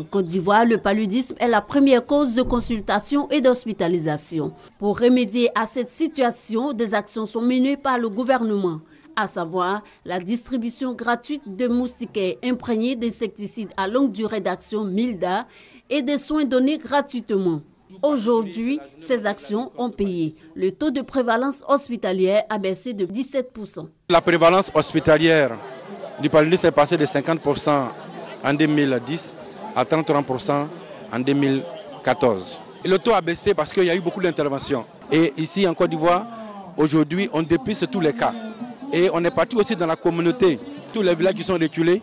En Côte d'Ivoire, le paludisme est la première cause de consultation et d'hospitalisation. Pour remédier à cette situation, des actions sont menées par le gouvernement, à savoir la distribution gratuite de moustiquaires imprégnés d'insecticides à longue durée d'action MILDA et des soins donnés gratuitement. Aujourd'hui, ces actions ont payé. Le taux de prévalence hospitalière a baissé de 17%. La prévalence hospitalière du paludisme est passée de 50% en 2010 à 33% en 2014. Et le taux a baissé parce qu'il y a eu beaucoup d'interventions. Et ici en Côte d'Ivoire, aujourd'hui, on dépiste tous les cas. Et on est parti aussi dans la communauté. Tous les villages qui sont reculés,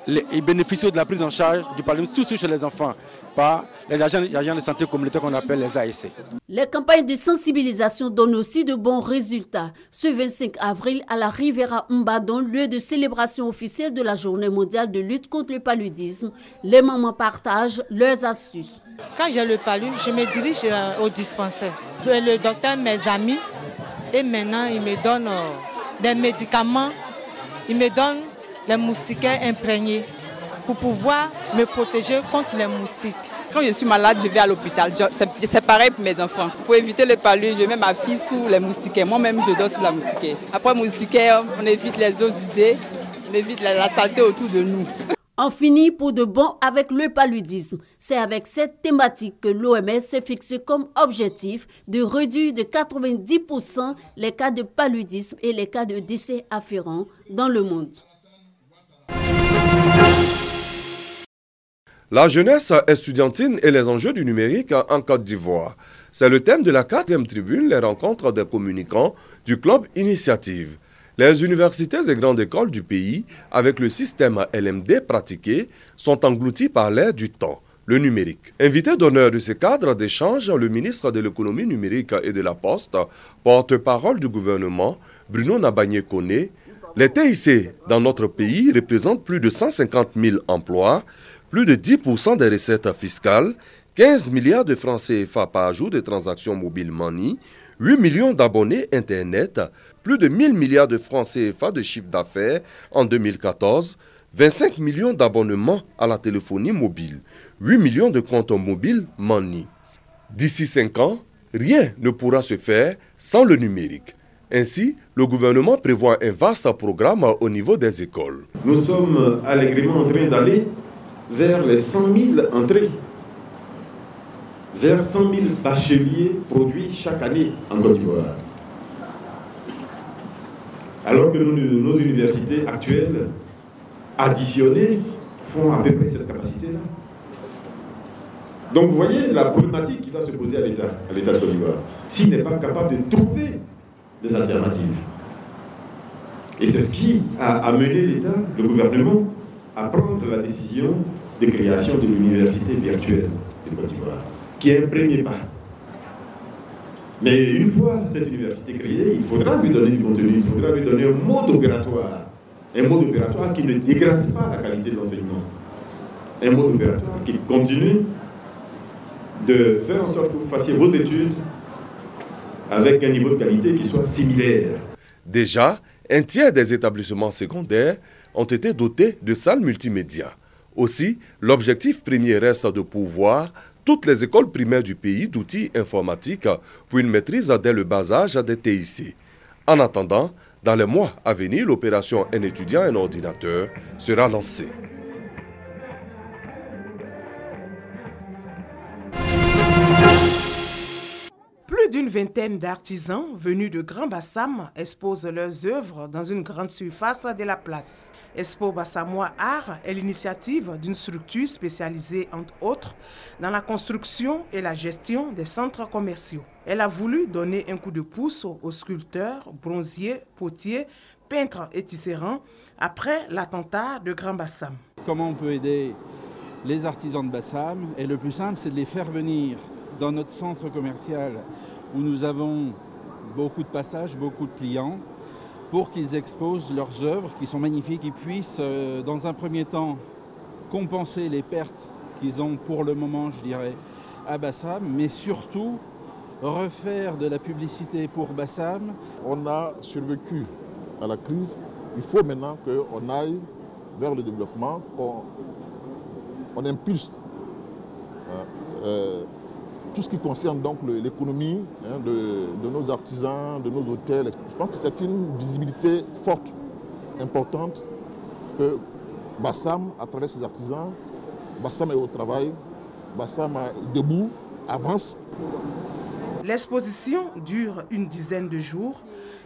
ils bénéficient de la prise en charge du paludisme, surtout chez les enfants, par les agents de santé communautaire qu'on appelle les ASC. Les campagnes de sensibilisation donnent aussi de bons résultats. Ce 25 avril, à la Riviera Mbadon, lieu de célébration officielle de la Journée mondiale de lutte contre le paludisme, les mamans partagent leurs astuces. Quand j'ai le palud, je me dirige au dispensaire. Le docteur, mes amis, et maintenant il me donne des médicaments, il me donne les moustiquaires imprégnés pour pouvoir me protéger contre les moustiques. Quand je suis malade, je vais à l'hôpital. C'est pareil pour mes enfants. Pour éviter le palud, je mets ma fille sous les moustiquaires. Moi-même, je dors sous la moustiquaire. Après moustiquaire, on évite les eaux usées, on évite la saleté autour de nous. On finit pour de bon avec le paludisme. C'est avec cette thématique que l'OMS s'est fixé comme objectif de réduire de 90% les cas de paludisme et les cas de décès afférents dans le monde. La jeunesse estudiantine et les enjeux du numérique en Côte d'Ivoire. C'est le thème de la 4e tribune, les rencontres des communicants du Club Initiative. Les universités et grandes écoles du pays, avec le système LMD pratiqué, sont englouties par l'ère du temps, le numérique. Invité d'honneur de ce cadre d'échange, le ministre de l'économie numérique et de la Poste, porte-parole du gouvernement, Bruno Nabagné-Koné, les TIC dans notre pays représentent plus de 150 000 emplois, plus de 10% des recettes fiscales, 15 milliards de francs CFA par jour de transactions mobile money, 8 millions d'abonnés Internet, plus de 1000 milliards de francs CFA de chiffre d'affaires en 2014, 25 millions d'abonnements à la téléphonie mobile, 8 millions de comptes mobiles money. D'ici 5 ans, rien ne pourra se faire sans le numérique. Ainsi, le gouvernement prévoit un vaste programme au niveau des écoles. Nous sommes allègrement en train d'aller vers les 100 000 entrées, vers 100 000 bacheliers produits chaque année en Côte d'Ivoire. Alors que nos universités actuelles, additionnées, font à peu près cette capacité-là. Donc vous voyez la problématique qui va se poser à l'État de Côte d'Ivoire, s'il n'est pas capable de trouver des alternatives. Et c'est ce qui a amené l'État, le gouvernement, à prendre la décision de création de l'université virtuelle de Côte d'Ivoire, qui est un premier pas. Mais une fois cette université créée, il faudra lui donner du contenu, il faudra lui donner un mode opératoire qui ne dégrade pas la qualité de l'enseignement, un mode opératoire qui continue de faire en sorte que vous fassiez vos études avec un niveau de qualité qui soit similaire. Déjà, un tiers des établissements secondaires ont été dotés de salles multimédia. Aussi, l'objectif premier reste de pourvoir toutes les écoles primaires du pays d'outils informatiques pour une maîtrise dès le bas âge des TIC. En attendant, dans les mois à venir, l'opération Un étudiant, un ordinateur sera lancée. Plus d'une vingtaine d'artisans venus de Grand Bassam exposent leurs œuvres dans une grande surface de la place. Expo Bassamois Art est l'initiative d'une structure spécialisée, entre autres, dans la construction et la gestion des centres commerciaux. Elle a voulu donner un coup de pouce aux sculpteurs, bronziers, potiers, peintres et tisserands après l'attentat de Grand Bassam. Comment on peut aider les artisans de Bassam? Et le plus simple, c'est de les faire venir dans notre centre commercial où nous avons beaucoup de passages, beaucoup de clients, pour qu'ils exposent leurs œuvres qui sont magnifiques. Ils puissent, dans un premier temps, compenser les pertes qu'ils ont pour le moment, je dirais, à Bassam, mais surtout refaire de la publicité pour Bassam. On a survécu à la crise. Il faut maintenant qu'on aille vers le développement, qu'on impulse tout ce qui concerne donc l'économie de nos artisans, de nos hôtels. Je pense que c'est une visibilité forte, importante, que Bassam, à travers ses artisans, Bassam est au travail, Bassam est debout, avance. L'exposition dure une dizaine de jours.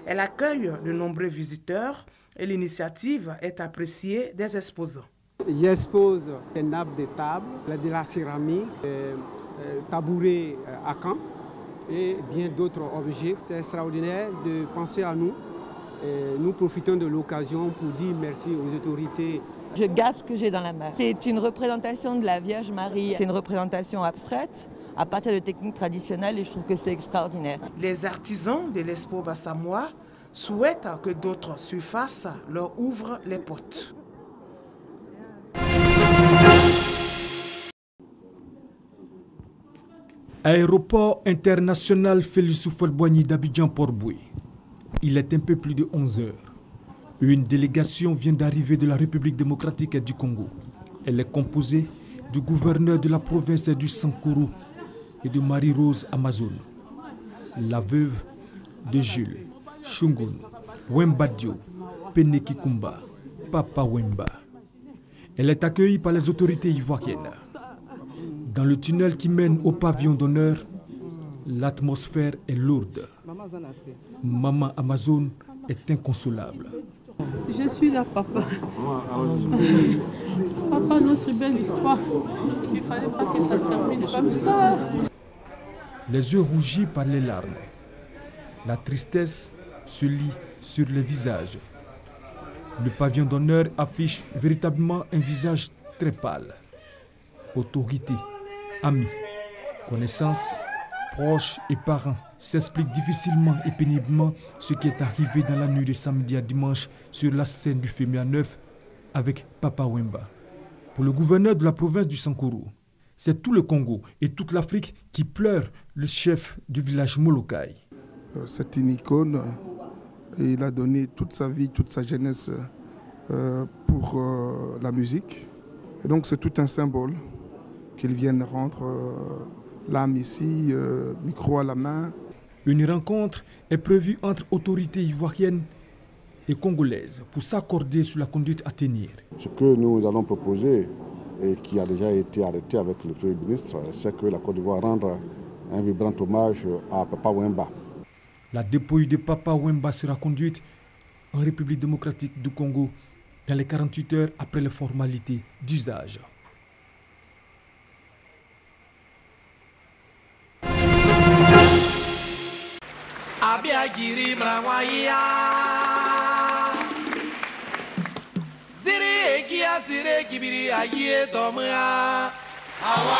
Elle accueille de nombreux visiteurs et l'initiative est appréciée des exposants. J'expose des nappes de table, de la céramique, tabourets à camp et bien d'autres objets. C'est extraordinaire de penser à nous. Nous profitons de l'occasion pour dire merci aux autorités. Je garde ce que j'ai dans la main. C'est une représentation de la Vierge Marie. C'est une représentation abstraite à partir de techniques traditionnelles et je trouve que c'est extraordinaire. Les artisans de l'Expo Bassamois souhaitent que d'autres surfaces leur ouvrent les portes. Aéroport international Félix Houphouët-Boigny d'Abidjan-Port-Boué. Il est un peu plus de 11 heures. Une délégation vient d'arriver de la République démocratique du Congo. Elle est composée du gouverneur de la province du Sankuru et de Marie-Rose Amazon, la veuve de Jules, Shungun, Wemba Dio, Peneki Kumba, Papa Wemba. Elle est accueillie par les autorités ivoiriennes. Dans le tunnel qui mène au pavillon d'honneur, l'atmosphère est lourde. Maman Amazon est inconsolable. Je suis là, papa. Papa, notre belle histoire. Il ne fallait pas que ça se termine comme ça. Les yeux rougis par les larmes. La tristesse se lit sur les visages. Le pavillon d'honneur affiche véritablement un visage très pâle. Autorité, amis, connaissances, proches et parents s'expliquent difficilement et péniblement ce qui est arrivé dans la nuit de samedi à dimanche sur la scène du Fémia 9 avec Papa Wemba. Pour le gouverneur de la province du Sankuru, c'est tout le Congo et toute l'Afrique qui pleure le chef du village Molokai. C'est une icône et il a donné toute sa vie, toute sa jeunesse pour la musique. Et donc c'est tout un symbole qu'ils viennent rendre l'âme ici, micro à la main. Une rencontre est prévue entre autorités ivoiriennes et congolaises pour s'accorder sur la conduite à tenir. Ce que nous allons proposer et qui a déjà été arrêté avec le Premier ministre, c'est que la Côte d'Ivoire rende un vibrant hommage à Papa Wemba. La dépouille de Papa Wemba sera conduite en République démocratique du Congo dans les 48 heures après les formalités d'usage. Abiagiri mrawaya Zire ekia zire kibiri aye domra Awa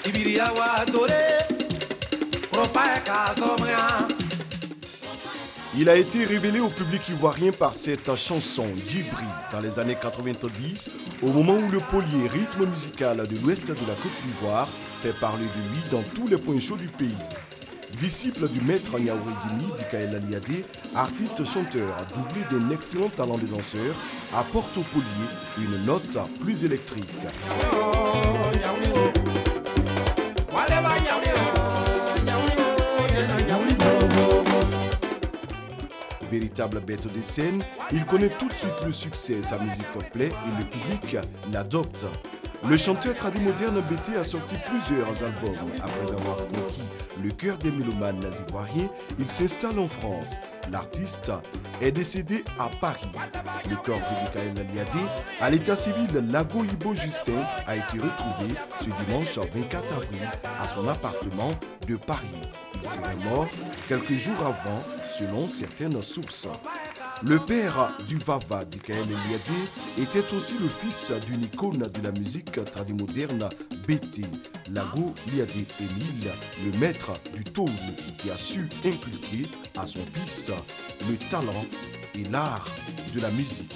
Kibiri awa dore Propa eka domra. Il a été révélé au public ivoirien par cette chanson Djibri dans les années 90, au moment où le polier rythme musical de l'ouest de la Côte d'Ivoire fait parler de lui dans tous les points chauds du pays. Disciple du maître Niaouré Gimi, Dikaël Aliadé, artiste-chanteur doublé d'un excellent talent de danseur, apporte au polier une note plus électrique. Véritable bête de scène, il connaît tout de suite le succès, sa musique plaît et le public l'adopte. Le chanteur tradimoderne BT a sorti plusieurs albums. Après avoir conquis le cœur des mélomanes ivoiriens, il s'installe en France. L'artiste est décédé à Paris. Le corps de Dikaël Aliadé, à l'état civil Lago Ibo Justin, a été retrouvé ce dimanche 24 avril à son appartement de Paris. Il serait mort quelques jours avant, selon certaines sources. Le père du Vava, Dikaël Aliadé, était aussi le fils d'une icône de la musique tradimoderne BT, Lago Liadé Émile, le maître du Tourou, qui a su inculquer à son fils le talent et l'art de la musique.